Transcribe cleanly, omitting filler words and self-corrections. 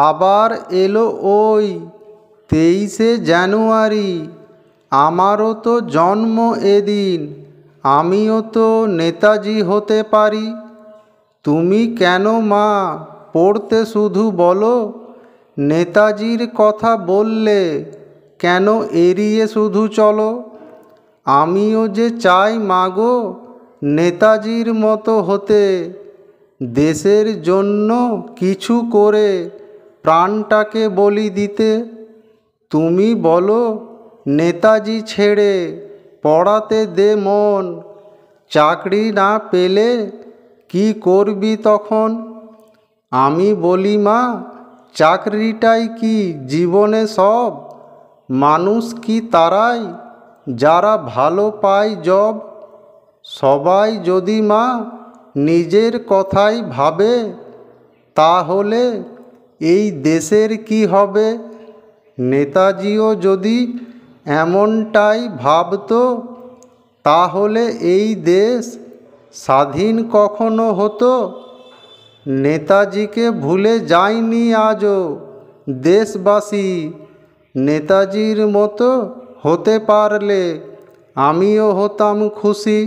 আবার এলো ওই 23শে জানুয়ারি, আমারও তো জন্ম এদিন, আমিও তো নেতাজি হতে পারি। তুমি কেন মা পড়তে শুধু বলো, নেতাজির কথা বললে কেন এড়িয়ে শুধু চলো? আমিও যে চাই মাগো নেতাজির মতো হতে, দেশের জন্য কিছু করে প্রাণটাকে বলি দিতে। তুমি বলো নেতাজি ছেড়ে পড়াতে দে মন, চাকরি না পেলে কি করবি তখন? আমি বলি মা, চাকরিটাই কি জীবনে সব? মানুষ কি তারাই যারা ভালো পায় জব? সবাই যদি মা নিজের কথাই ভাবে, তাহলে এই দেশের কি হবে? নেতাজিও যদি এমনটাই ভাবতো, তাহলে এই দেশ স্বাধীন কখনো হতো? নেতাজিকে ভুলে যায়নি আজও দেশবাসী, নেতাজির মতো হতে পারলে আমিও হতাম খুশি।